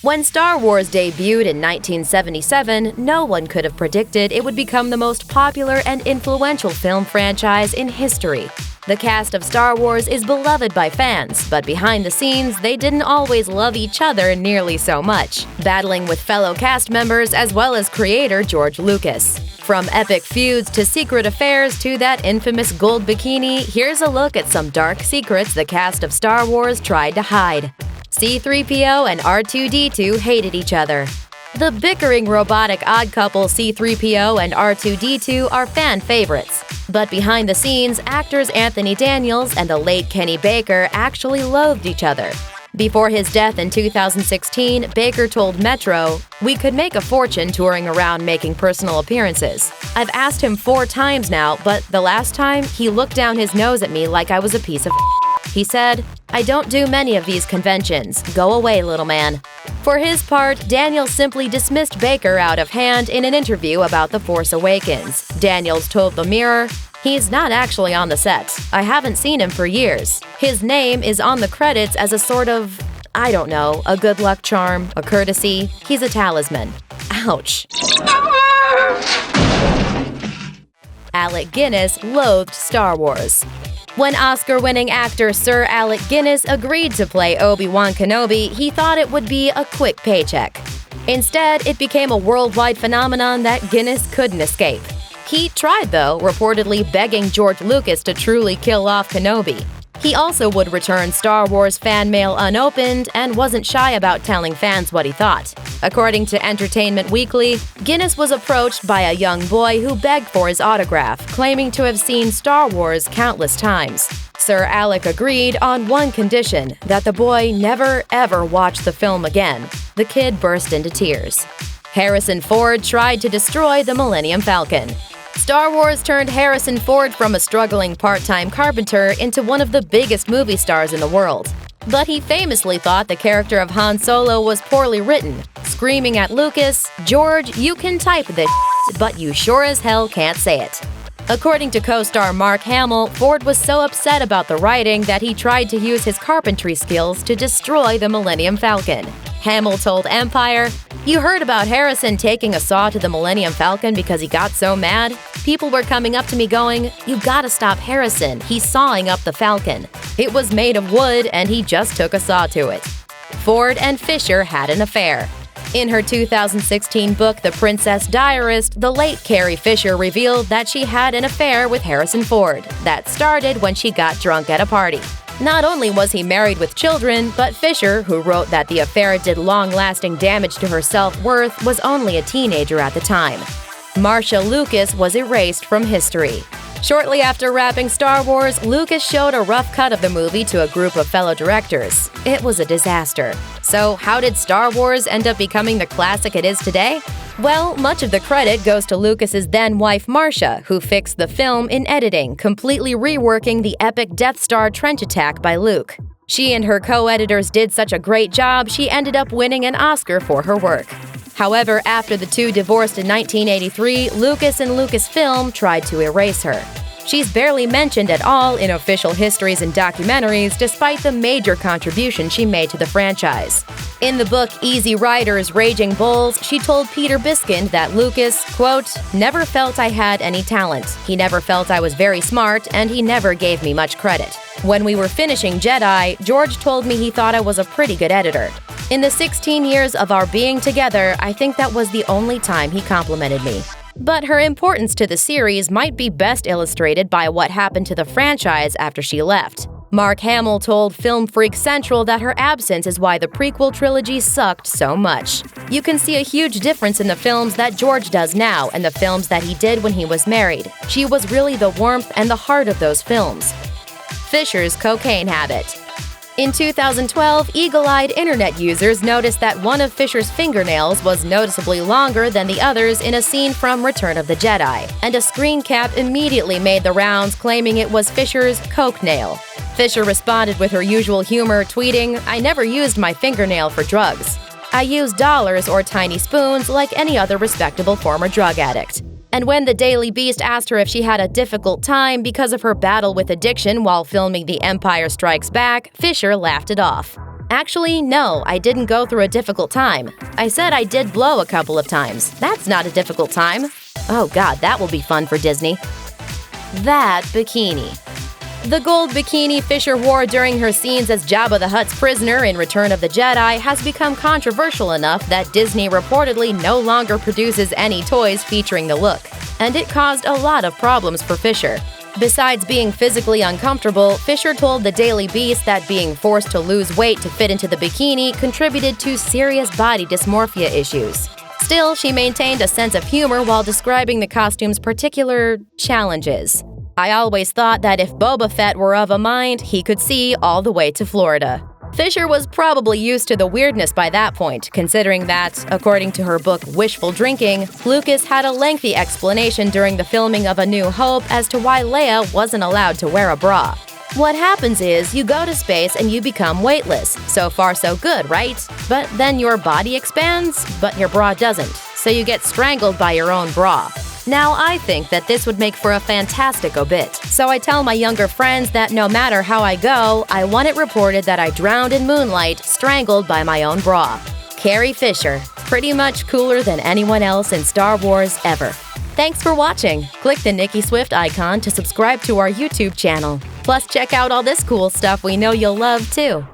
When Star Wars debuted in 1977, no one could have predicted it would become the most popular and influential film franchise in history. The cast of Star Wars is beloved by fans, but behind the scenes, they didn't always love each other nearly so much, battling with fellow cast members as well as creator George Lucas. From epic feuds to secret affairs to that infamous gold bikini, here's a look at some dark secrets the cast of Star Wars tried to hide. C-3PO and R2-D2 hated each other. The bickering robotic odd couple C-3PO and R2-D2 are fan favorites. But behind the scenes, actors Anthony Daniels and the late Kenny Baker actually loathed each other. Before his death in 2016, Baker told Metro, "We could make a fortune touring around making personal appearances. I've asked him 4 times now, but the last time, he looked down his nose at me like I was a piece of He said, "I don't do many of these conventions. Go away, little man." For his part, Daniels simply dismissed Baker out of hand in an interview about The Force Awakens. Daniels told The Mirror, "He's not actually on the set. I haven't seen him for years. His name is on the credits as a sort of, I don't know, a good luck charm, a courtesy. He's a talisman." Ouch. Alec Guinness loathed Star Wars. When Oscar-winning actor Sir Alec Guinness agreed to play Obi-Wan Kenobi, he thought it would be a quick paycheck. Instead, it became a worldwide phenomenon that Guinness couldn't escape. He tried, though, reportedly begging George Lucas to truly kill off Kenobi. He also would return Star Wars fan mail unopened and wasn't shy about telling fans what he thought. According to Entertainment Weekly, Guinness was approached by a young boy who begged for his autograph, claiming to have seen Star Wars countless times. Sir Alec agreed on one condition, that the boy never ever watch the film again. The kid burst into tears. Harrison Ford tried to destroy the Millennium Falcon. Star Wars turned Harrison Ford from a struggling part-time carpenter into one of the biggest movie stars in the world. But he famously thought the character of Han Solo was poorly written, screaming at Lucas, "George, you can type this, but you sure as hell can't say it." According to co-star Mark Hamill, Ford was so upset about the writing that he tried to use his carpentry skills to destroy the Millennium Falcon. Hamill told Empire, "You heard about Harrison taking a saw to the Millennium Falcon because he got so mad? People were coming up to me going, 'You gotta stop Harrison, he's sawing up the Falcon.' It was made of wood and he just took a saw to it." Ford and Fisher had an affair. In her 2016 book The Princess Diarist, the late Carrie Fisher revealed that she had an affair with Harrison Ford that started when she got drunk at a party. Not only was he married with children, but Fisher, who wrote that the affair did long-lasting damage to her self-worth, was only a teenager at the time. Marcia Lucas was erased from history. Shortly after wrapping Star Wars, Lucas showed a rough cut of the movie to a group of fellow directors. It was a disaster. So how did Star Wars end up becoming the classic it is today? Well, much of the credit goes to Lucas's then-wife Marcia, who fixed the film in editing, completely reworking the epic Death Star trench attack by Luke. She and her co-editors did such a great job, she ended up winning an Oscar for her work. However, after the two divorced in 1983, Lucas and Lucasfilm tried to erase her. She's barely mentioned at all in official histories and documentaries, despite the major contribution she made to the franchise. In the book Easy Riders, Raging Bulls, she told Peter Biskind that Lucas, quote, "never felt I had any talent. He never felt I was very smart, and he never gave me much credit. When we were finishing Jedi, George told me he thought I was a pretty good editor. In the 16 years of our being together, I think that was the only time he complimented me." But her importance to the series might be best illustrated by what happened to the franchise after she left. Mark Hamill told Film Freak Central that her absence is why the prequel trilogy sucked so much. You can see a huge difference in the films that George does now and the films that he did when he was married. She was really the warmth and the heart of those films. Fisher's cocaine habit. In 2012, eagle-eyed internet users noticed that one of Fisher's fingernails was noticeably longer than the others in a scene from Return of the Jedi, and a screen cap immediately made the rounds claiming it was Fisher's coke nail. Fisher responded with her usual humor, tweeting, "I never used my fingernail for drugs. I used dollars or tiny spoons like any other respectable former drug addict." And when the Daily Beast asked her if she had a difficult time because of her battle with addiction while filming The Empire Strikes Back, Fisher laughed it off. Actually, no, I didn't go through a difficult time. I said I did blow a couple of times. That's not a difficult time. Oh god, that will be fun for Disney. That bikini. The gold bikini Fisher wore during her scenes as Jabba the Hutt's prisoner in Return of the Jedi has become controversial enough that Disney reportedly no longer produces any toys featuring the look, and it caused a lot of problems for Fisher. Besides being physically uncomfortable, Fisher told the Daily Beast that being forced to lose weight to fit into the bikini contributed to serious body dysmorphia issues. Still, she maintained a sense of humor while describing the costume's particular challenges. I always thought that if Boba Fett were of a mind, he could see all the way to Florida. Fisher was probably used to the weirdness by that point, considering that, according to her book Wishful Drinking, Lucas had a lengthy explanation during the filming of A New Hope as to why Leia wasn't allowed to wear a bra. What happens is you go to space and you become weightless. So far so good, right? But then your body expands, but your bra doesn't, so you get strangled by your own bra. Now, I think that this would make for a fantastic obit, so I tell my younger friends that no matter how I go, I want it reported that I drowned in moonlight, strangled by my own bra. Carrie Fisher, pretty much cooler than anyone else in Star Wars ever. Thanks for watching. Click the Nikki Swift icon to subscribe to our YouTube channel. Plus, check out all this cool stuff we know you'll love, too.